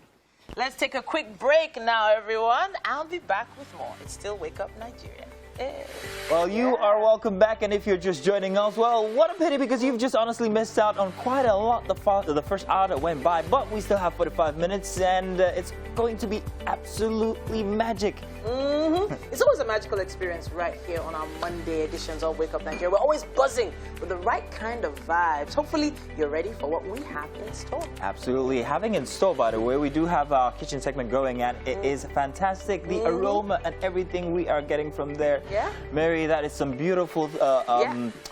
Let's take a quick break now, everyone. I'll be back with more. It's still Wake Up Nigeria. Hey. Well, you are welcome back, and if you're just joining us, well, what a pity, because you've just honestly missed out on quite a lot the first hour that went by, but we still have 45 minutes, and it's going to be absolutely magic. It's always a magical experience right here on our Monday editions of Wake Up Nigeria. We're always buzzing with the right kind of vibes. Hopefully, you're ready for what we have in store. Absolutely. Having in store, by the way, we do have our kitchen segment going, and it is fantastic. The aroma and everything we are getting from there. Yeah. Mary, that is some beautiful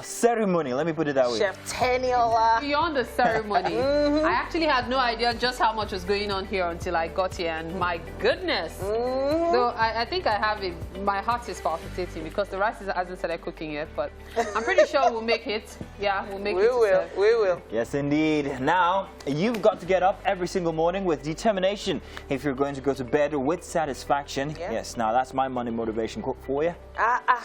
ceremony. Let me put it that way. Chef Teniola. Beyond the ceremony, I actually had no idea just how much was going on here until I got here, and my goodness. Though I think I have it, my heart is palpitating because the rice hasn't started cooking yet, but I'm pretty sure we'll make it. Yeah, we'll make it. We will. Yes, indeed. Now, you've got to get up every single morning with determination if you're going to go to bed with satisfaction. Yeah. Yes, now that's my money motivation quote for you.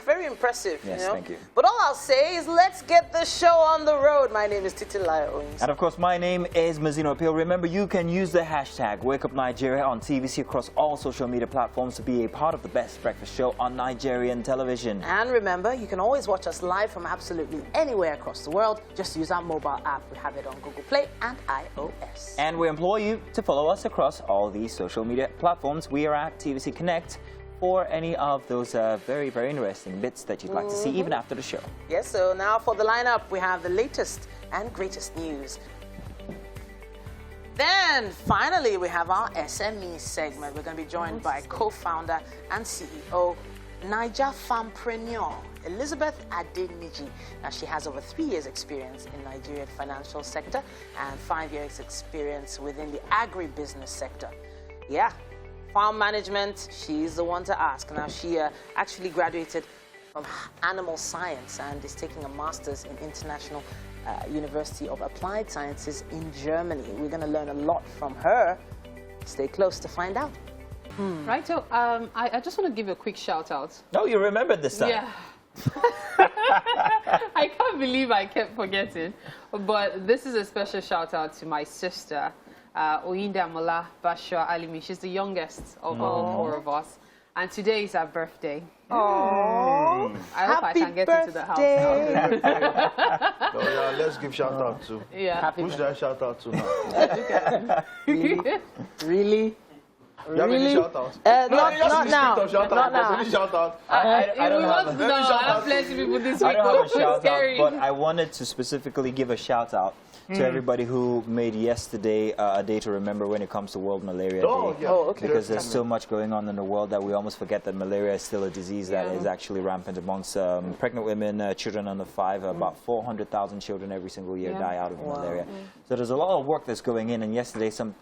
Very impressive. Yes, you know? thank you. But all I'll say is let's get the show on the road. My name is Titilayo Owens. And of course, my name is Mazino Appeal. Remember, you can use the hashtag #WakeUpNigeria on TVC across all social media platforms to be a part of the best breakfast show on Nigerian television. And remember, you can always watch us live from absolutely anywhere across the world. Just use our mobile app. We have it on Google Play and iOS. And we implore you to follow us across all these social media platforms. We are at TVC Connect for any of those very, very interesting bits that you'd like to see even after the show. Yes, so now for the lineup, we have the latest and greatest news. Then, finally, we have our SME segment. We're going to be joined by co-founder and CEO, Niger Farmpreneur, Elizabeth Adeniji. Now, she has over 3 years' experience in Nigerian financial sector and 5 years' experience within the agribusiness sector. Yeah, farm management, she's the one to ask. Now, she actually graduated from animal science and is taking a master's in international University of Applied Sciences in Germany. We're going to learn a lot from her. Stay close to find out. Right, so I just want to give a quick shout out. Oh, you remembered this time. Yeah. I can't believe I kept forgetting. But this is a special shout out to my sister, Oyinda Mola Bashwa Alimi. She's the youngest of all 4 of us. And today is her birthday. Oh, I hope I can get into the house now. So, yeah, let's give shout out to. Yeah. Who should I shout out to now? Really? You have any shout outs? Not now. Not now. Any shout out? I don't have a I have plenty of people this week. I don't have a shout Scary. out, but I wanted to specifically give a shout out to everybody who made yesterday a day to remember when it comes to World Malaria Day. Yeah. Oh, okay. Because there's so much going on in the world that we almost forget that malaria is still a disease that is actually rampant amongst pregnant women, children under 5. About 400,000 children every single year die out of malaria. So there's a lot of work that's going in, and yesterday some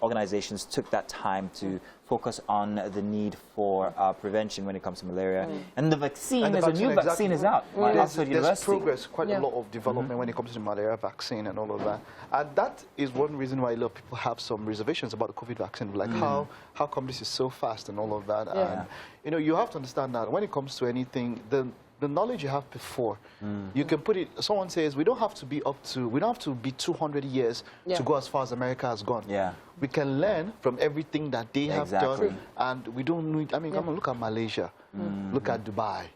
organizations took that time to focus on the need for prevention when it comes to malaria. And the vaccine, And the there's a new vaccine is out. at Oxford There's University. progress, quite a lot of development when it comes to the malaria vaccine and all of that. And that is one reason why a lot of people have some reservations about the COVID vaccine, like how come this is so fast and all of that. And, you know, you have to understand that when it comes to anything, the knowledge you have before, you can put it, someone says, we don't have to be 200 years to go as far as America has gone. Yeah. We can learn from everything that they have done, and we don't need, I mean, come on, look at Malaysia, look at Dubai.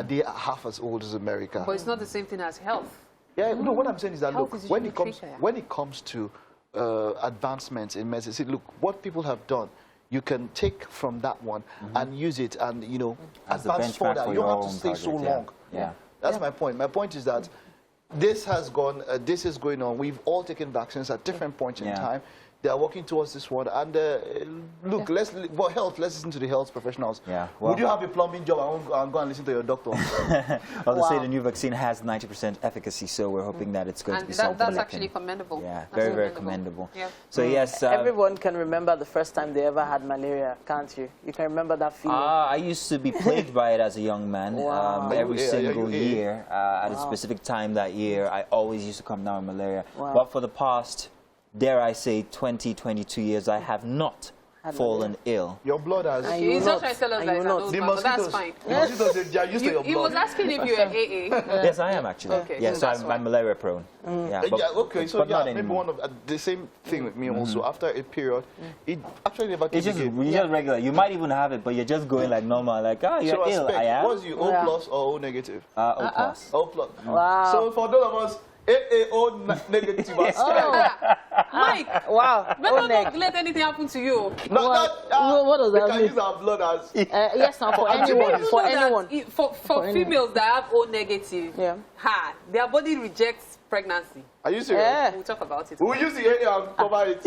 They are half as old as America. But it's not the same thing as health. Yeah, no, what I'm saying is that, Health look, is when usually it comes to advancements in medicine, see, look, what people have done, you can take from that one and use it and, you know, As the advance benchmark further. for You your don't have to own stay so project, long. Yeah. That's my point. My point is that this has gone, this is going on. We've all taken vaccines at different points in time. They are working towards this one. And look, let's listen to the health professionals. Yeah, well, would you have a plumbing job? I'll go and listen to your doctor. Well, they say the new vaccine has 90% efficacy, so we're hoping that it's going to be something that's that actually commendable. Yeah, That's very, very commendable. Yeah. So yes, Everyone can remember the first time they ever had malaria, can't you? You can remember that feeling. I used to be plagued by it as a young man. Wow. Every single year, at a specific time that year, I always used to come down with malaria. Wow. But for the past, dare I say, 20, 22 years, I have not fallen ill. Your blood has... He's just trying to tell us that the but mosquitoes, that's fine. the mosquitoes, they are used to your blood. He was asking if you were AA. Yes, I am actually. Okay, Yes, so I'm malaria prone. Yeah, okay, so but yeah, not maybe anymore. one of the same thing with me also. After a period, it actually never came It's just, again. just regular. You might even have it, but you're just going like normal, like, oh, you're So ill. I am. was you O plus or O negative? O plus. O plus. Wow. So for those of us, AAO negative. Mike, Wow. better not let anything happen to you. What does that we can mean? use our blood as... Yes, now for antibodies. anyone. For You know anyone. that for females that have O negative, their body rejects pregnancy. Are you serious? Yeah. We'll talk about it. We'll use the AA and cover it.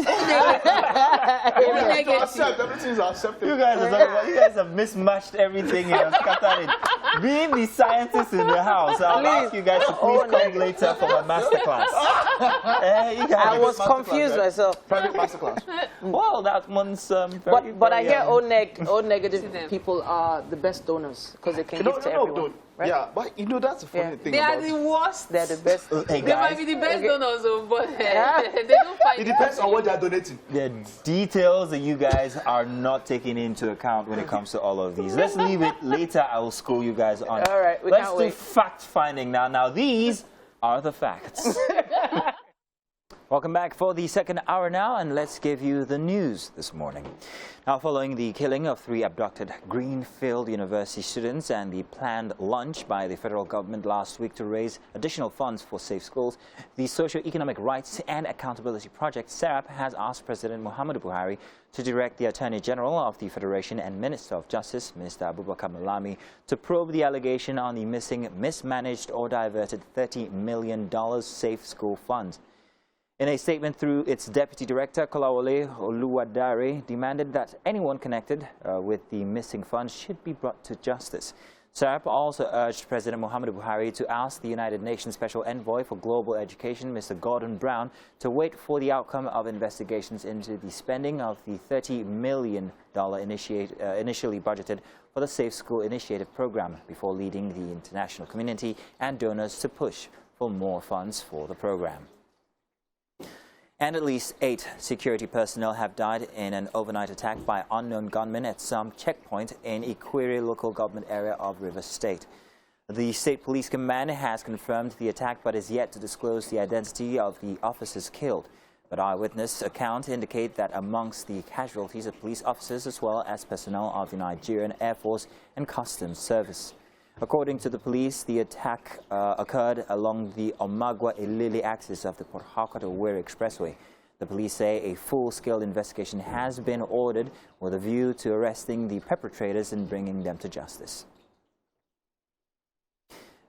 O negative. Accept, everything's accepted. You guys have mismatched everything and scattered it. Being the scientists in the house, I'll ask you guys to please come later for my masterclass. I was confused myself. Private masterclass. Well, that one's very, But I very, hear O negative people are the best donors because they can give to everyone. Don't. Right? Yeah, but you know that's the funny thing They about are the worst. They're the best. Hey, They might guys, be the best donors, but they don't find it depends on what they are donating. the details that you guys are not taking into account when it comes to all of these. Let's leave it later. I will school you guys on. All right, we Let's can't do wait. fact finding now. Now, these are the facts. Welcome back for the second hour now, and let's give you the news this morning. Now, following the killing of 3 abducted Greenfield University students and the planned lunch by the federal government last week to raise additional funds for safe schools, the Socio-Economic Rights and Accountability Project, SERAP, has asked President Muhammadu Buhari to direct the Attorney General of the Federation and Minister of Justice, Mr. Abubakar Malami, to probe the allegation on the missing, mismanaged or diverted $30 million safe school funds. In a statement through its Deputy Director, Kolawole Oluwadare demanded that anyone connected with the missing funds should be brought to justice. SERAP also urged President Muhammadu Buhari to ask the United Nations Special Envoy for Global Education, Mr. Gordon Brown, to wait for the outcome of investigations into the spending of the $30 million initially budgeted for the Safe School Initiative program before leading the international community and donors to push for more funds for the program. And at least 8 security personnel have died in an overnight attack by unknown gunmen at some checkpoint in Ikwere local government area of Rivers State. The State Police Command has confirmed the attack but is yet to disclose the identity of the officers killed. But eyewitness accounts indicate that amongst the casualties are police officers as well as personnel of the Nigerian Air Force and Customs Service. According to the police, the attack occurred along the Omagwa-Ilili axis of the Port Harcourt-Owerri Expressway. The police say a full-scale investigation has been ordered with a view to arresting the perpetrators and bringing them to justice.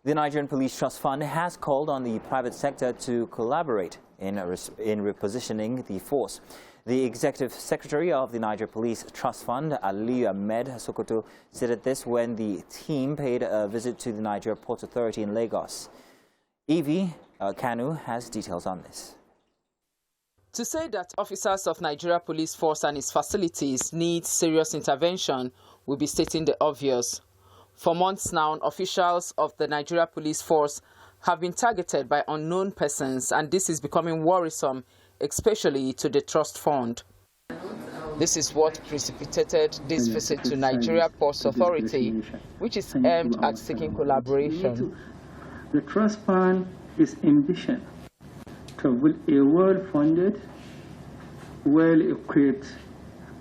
The Nigerian Police Trust Fund has called on the private sector to collaborate in repositioning the force. The Executive Secretary of the Niger Police Trust Fund, Ali Ahmed Sokoto, stated this when the team paid a visit to the Niger Port Authority in Lagos. Evie Kanu has details on this. To say that officers of Nigeria Police Force and its facilities need serious intervention will be stating the obvious. For months now, officials of the Nigeria Police Force have been targeted by unknown persons, and this is becoming worrisome, especially to the trust fund. This is what precipitated this visit to Nigeria Ports Authority, which is aimed at seeking collaboration. The trust fund is ambition to build a well-funded, well-equipped,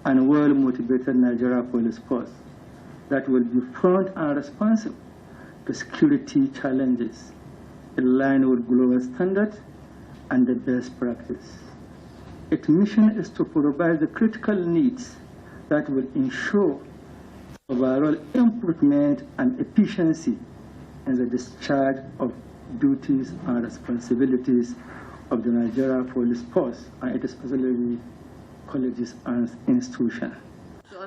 and well-motivated Nigeria police force that will be front and responsive to security challenges in line with global standards and the best practice. Its mission is to provide the critical needs that will ensure overall improvement and efficiency in the discharge of duties and responsibilities of the Nigeria Police Force and its auxiliary colleges and institutions.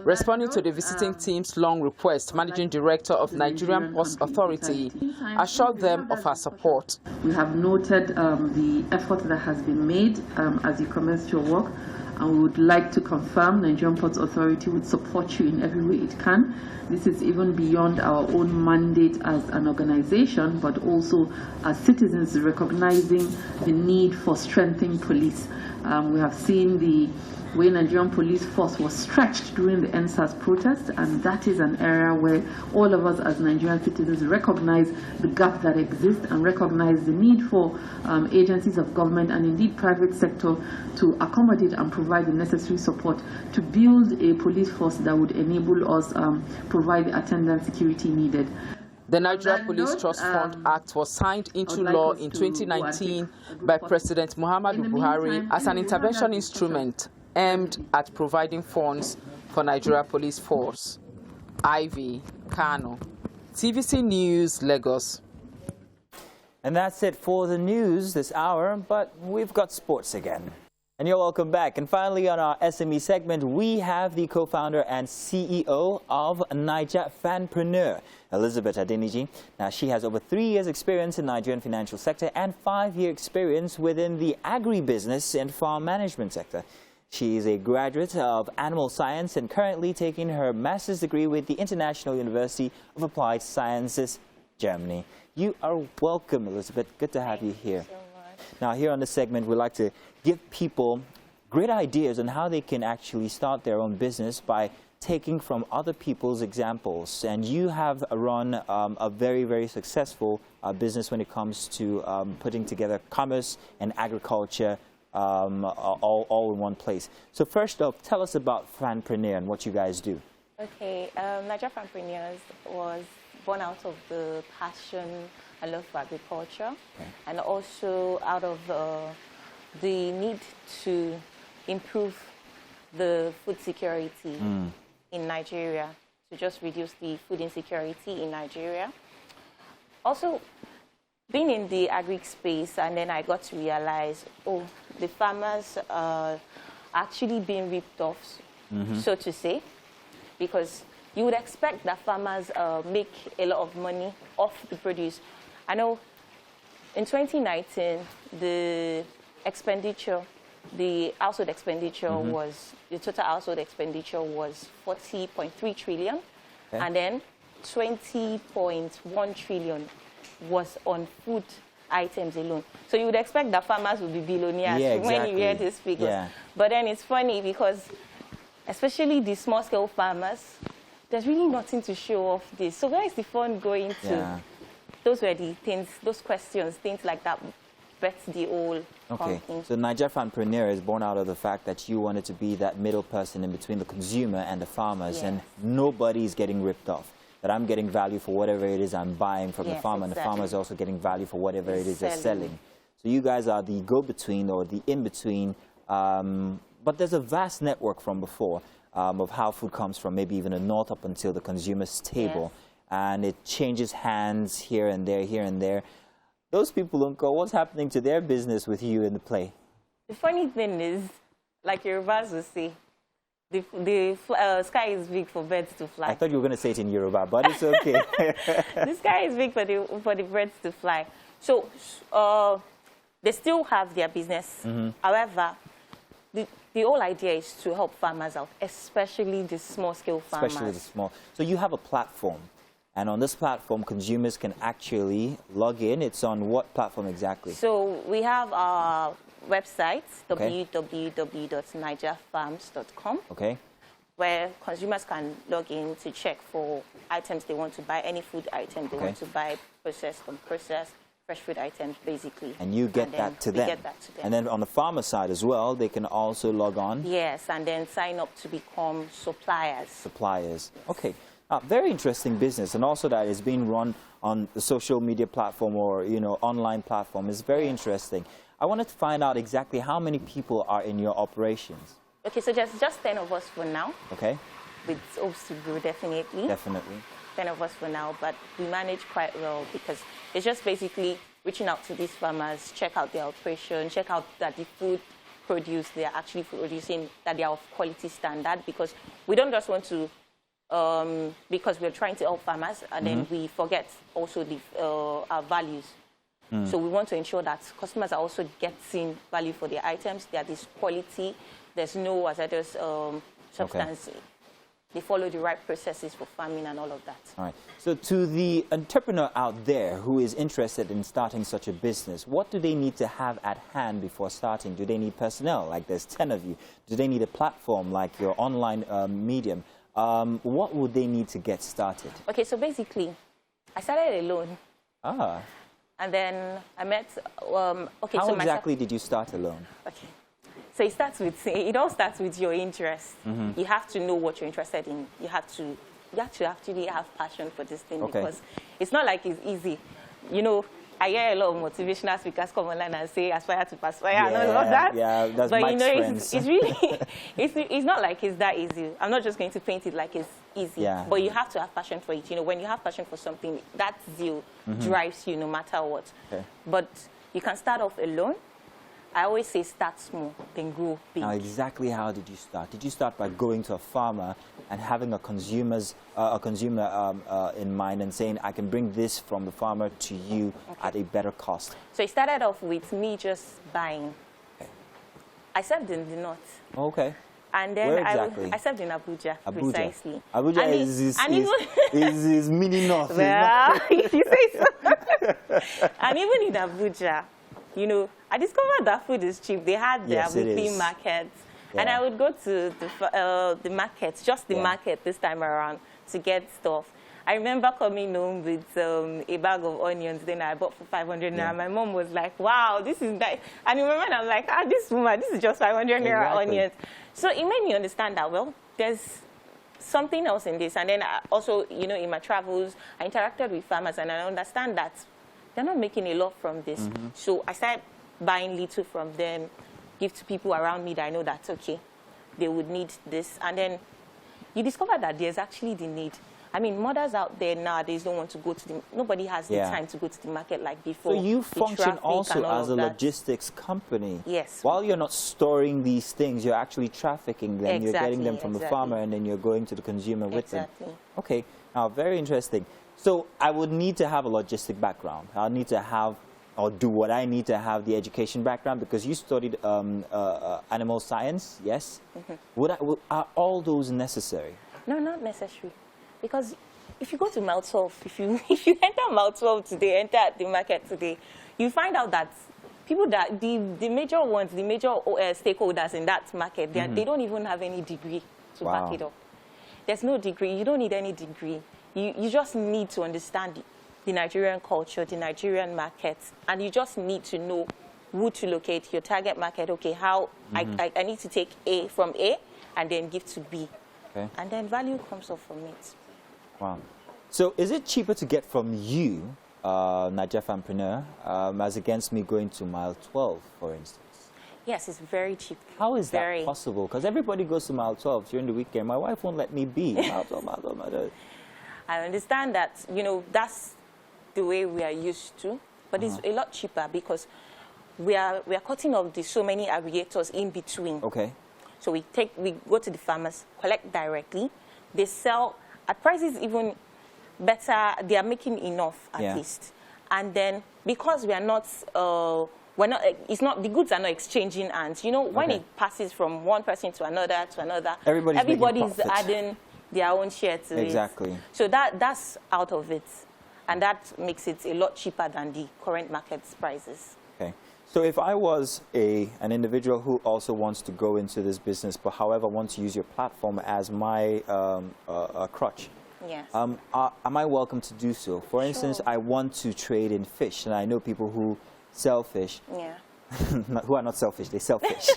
Responding to the visiting team's long request, Managing Director of Nigerian Ports Authority assured them of her support. We have noted the effort that has been made as you commenced your work, and we would like to confirm Nigerian Ports Authority would support you in every way it can. This is even beyond our own mandate as an organization, but also as citizens recognizing the need for strengthening police. We have seen the way Nigerian police force was stretched during the NSAS protest, and that is an area where all of us as Nigerian citizens recognize the gap that exists and recognize the need for agencies of government and indeed private sector to accommodate and provide the necessary support to build a police force that would enable us provide the attendant security needed. The Nigeria Police Trust Fund Act was signed into law in 2019 by President Muhammadu Buhari as an intervention instrument aimed at providing funds for Nigeria Police Force. Ivy Kano, TVC News, Lagos. And that's it for the news this hour, but we've got sports again. And you're welcome back. And finally, on our SME segment, we have the co-founder and CEO of Niger Fanpreneur, Elizabeth Adeniji. Now, she has over 3 years' experience in the Nigerian financial sector and 5-year experience within the agribusiness and farm management sector. She is a graduate of animal science and currently taking her master's degree with the International University of Applied Sciences, Germany. You are welcome, Elizabeth. Good to have you here. Thank you so much. Now, here on this segment, we like to give people great ideas on how they can actually start their own business by taking from other people's examples. And you have run a very, very successful business when it comes to putting together commerce and agriculture all in one place. So first off, tell us about Fanpreneur and what you guys do. Okay, Niger Fanpreneurs was born out of the passion and love for agriculture, and also out of the need to improve the food security in Nigeria, to just reduce the food insecurity in Nigeria. Also, being in the agri space, and then I got to realize, oh, the farmers are actually being ripped off, so to say, because you would expect that farmers make a lot of money off the produce. I know in 2019, the expenditure, the household expenditure was, the total household expenditure was 40.3 trillion, and then 20.1 trillion was on food items alone. So you would expect that farmers would be billionaires when you hear these figures. But then it's funny because, especially the small-scale farmers, there's really nothing to show off this. So where is the fund going to? Those were the things, those questions, things like that, bet the whole company. So Niger Fanpreneur is born out of the fact that you wanted to be that middle person in between the consumer and the farmers, and nobody's getting ripped off. That I'm getting value for whatever it is I'm buying from the farmer, and the farmer is also getting value for whatever it is they're selling. So you guys are the go-between or the in-between, but there's a vast network from before of how food comes from maybe even the north up until the consumer's table, and it changes hands here and there, here and there. Those people don't go, what's happening to their business with you in the play? The funny thing is, like Yorubas will say, the sky is big for birds to fly. I thought you were going to say it in Yoruba, but it's okay. The sky is big for the birds to fly. So they still have their business. However, the whole idea is to help farmers out, especially the small-scale farmers. Especially the small. So you have a platform. And on this platform, consumers can actually log in. It's on what platform exactly? So we have our website, www.nigerfarms.com, where consumers can log in to check for items they want to buy, any food item they want to buy, processed, unprocessed, fresh food items, basically. And you get that to them. And then on the farmer side as well, they can also log on? Yes, and then sign up to become suppliers. Suppliers. Okay. Very interesting business, and also that is being run on the social media platform or, you know, online platform is very interesting. I wanted to find out exactly how many people are in your operations. Okay, so just 10 of us for now. Okay. With hopes to grow, definitely. Definitely. 10 of us for now, but we manage quite well because it's just basically reaching out to these farmers, check out their operation, check out that the food produce they are actually producing, that they are of quality standard, because we don't just want to because we're trying to help farmers, and then we forget also our values. So we want to ensure that customers are also getting value for their items. There is quality. There's no hazardous substance they follow the right processes for farming and all of that. All right. So to the entrepreneur out there who is interested in starting such a business, what do they need to have at hand before starting? Do they need personnel, like there's 10 of you? Do they need a platform like your online medium? What would they need to get started? Okay, so basically, I started alone. Ah. And then I met, okay. How so exactly did you start alone? Okay. So it all starts with your interest. You have to know what you're interested in. You have to actually have passion for this thing, because it's not like it's easy. You know, I hear a lot of motivational speakers come online and say, aspire to perspire and all of that. Yeah, that's but Mike's it's really, it's not like it's that easy. I'm not just going to paint it like it's easy, but you have to have passion for it. You know, when you have passion for something, that zeal drives you no matter what. But you can start off alone. I always say start small, then grow big. Now, exactly how did you start? Did you start by going to a farmer and having a consumer in mind and saying, I can bring this from the farmer to you at a better cost? So it started off with me just buying. I served in the north. Okay. And then where exactly? I served in Abuja, precisely. Abuja is mini north. Well, if you say so. And even in Abuja, you know, I discovered that food is cheap. They had their weekly markets. And I would go to the market, just the market this time around, to get stuff. I remember coming home with a bag of onions, then I bought for 500 naira. My mom was like, wow, this is nice. And in my mind, I'm like, this woman, this is just 500 naira onions. So it made me understand that, well, there's something else in this. And then also, you know, in my travels, I interacted with farmers, and I understand that they're not making a lot from this. So I started buying little from them, give to people around me that I know that, okay, they would need this. And then you discover that there's actually the need. I mean, mothers out there nowadays don't want to go to nobody has the time to go to the market like before. So you function also as a logistics company. Yes. While you're not storing these things, you're actually trafficking them. You're getting them from the farmer, and then you're going to the consumer with them. Okay. Now, very interesting. So I would need to have a logistic background. I'll need to have, or do what I need to have, the education background, because you studied animal science, yes? Are all those necessary? No, not necessary. Because if you go to Mile 12, if you enter Mile 12 today, enter the market today, you find out that people that, the major ones, the major stakeholders in that market, they don't even have any degree to back it up. There's no degree. You don't need any degree. You just need to understand the Nigerian culture, the Nigerian markets, and you just need to know who to locate, your target market. Okay, how I need to take A from A and then give to B. Okay. And then value comes up from it. Wow. So is it cheaper to get from you, Naija Fanpreneur, as against me going to Mile 12, for instance? Yes, it's very cheap. How is that possible? Because everybody goes to Mile 12 during the weekend. My wife won't let me be. Mile 12, Mile 12, Mile 12. I understand that, you know, that's the way we are used to, but it's a lot cheaper because we are cutting off so many aggregators in between. Okay. So we go to the farmers, collect directly. They sell at prices even better. They are making enough at least. And then because we are not, the goods are not exchanging hands. You know, when it passes from one person to another, everybody's adding their own share to it. Exactly. So that's out of it. And that makes it a lot cheaper than the current market prices. Okay. So if I was an individual who also wants to go into this business, but however wants to use your platform as my crutch, yes. Am I welcome to do so? For instance, I want to trade in fish, and I know people who sell fish, who are not selfish, they sell fish.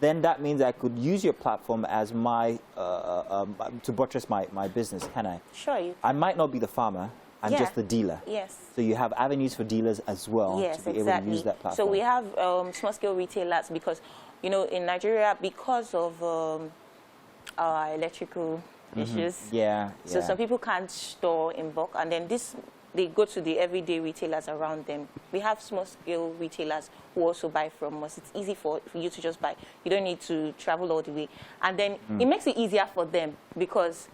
Then that means I could use your platform as my, to buttress my business, can I? Sure, you can. I might not be the farmer, I'm just the dealer. Yes. So you have avenues for dealers as well to be able to use that platform. So we have small-scale retailers because, you know, in Nigeria, because of our electrical issues, so some people can't store in bulk, and then they go to the everyday retailers around them. We have small-scale retailers who also buy from us. It's easy for you to just buy. You don't need to travel all the way. And then it makes it easier for them because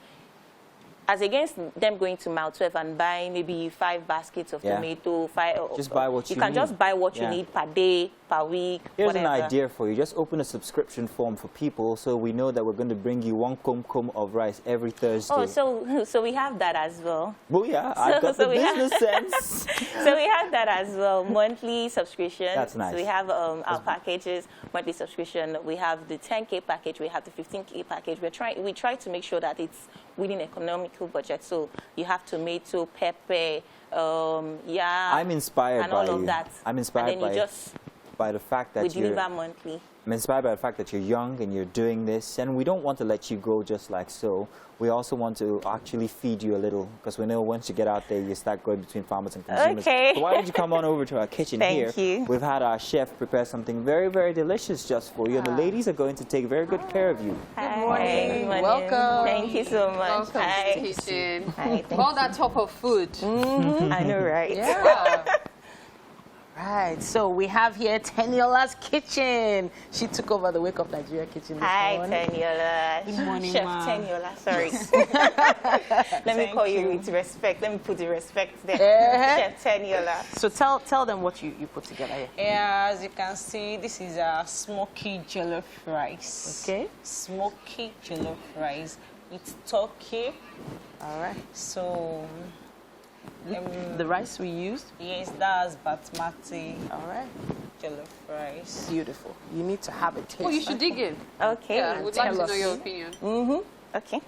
as against them going to Mile 12 and buying maybe 5 baskets of tomato, just buy what you can need. just buy what you need per day, per week, Here's whatever. an idea for you. Just open a subscription form for people so we know that we're going to bring you 1 kom of rice every Thursday. Oh, so we have that as well. Well, yeah, I got the business sense. So we have that as well, monthly subscription. That's nice. So we have our packages, monthly subscription. We have the 10K package, we have the 15K package. We try to make sure that it's within economical budget. So you have tomato, pepper, I'm inspired and by all of you. that. I'm inspired by the fact that we deliver monthly. I'm inspired by the fact that you're young and you're doing this, and we don't want to let you go just like so. We also want to actually feed you a little, because we know once you get out there, you start going between farmers and consumers. Okay. So why don't you come on over to our kitchen here? Thank you. We've had our chef prepare something very, very delicious just for you, and the ladies are going to take very good care of you. Hi. Good morning. Welcome. Thank you so much. Welcome to the kitchen. All that top of food. I know, right? Yeah. Right, so we have here Teniola's kitchen. She took over the Wake Up Nigeria kitchen this morning. Hi, Teniola. Good morning, Chef ma. Teniola, sorry. Let me call you with respect. Let me put the respect there. Chef Teniola. So tell them what you put together here. Yeah, as you can see, this is a smoky jollof rice. Okay. Smoky jollof rice with turkey. All right. So, the rice we used? yes, that's basmati All right. jollof rice. Beautiful. You need to have a taste. Oh, you should dig in. Okay. Yeah, we'd like to tell know us. your opinion. Okay.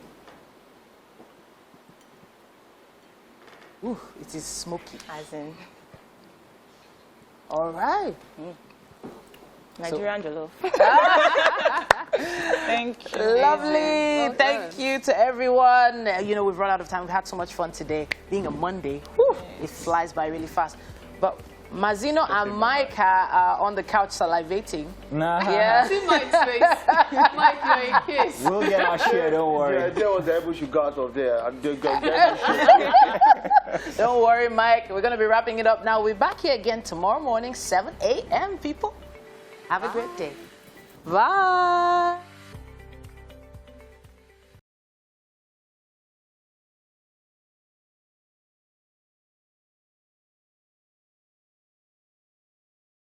Ooh, it is smoky. As in All right. Nigerian jollof. Thank you. Lovely. Well Thank done. you to everyone. You know, we've run out of time. We've had so much fun today. Being a Monday, it flies by really fast. But Mazino and Mike are on the couch salivating. Nah. Yeah. See Mike's face. Mike, you're a kiss. We'll get our share, don't worry. There was the ambush you got out of there. And Don't worry, Mike. We're going to be wrapping it up now. We're back here again tomorrow morning, 7 a.m., people. Have a great day. Bye.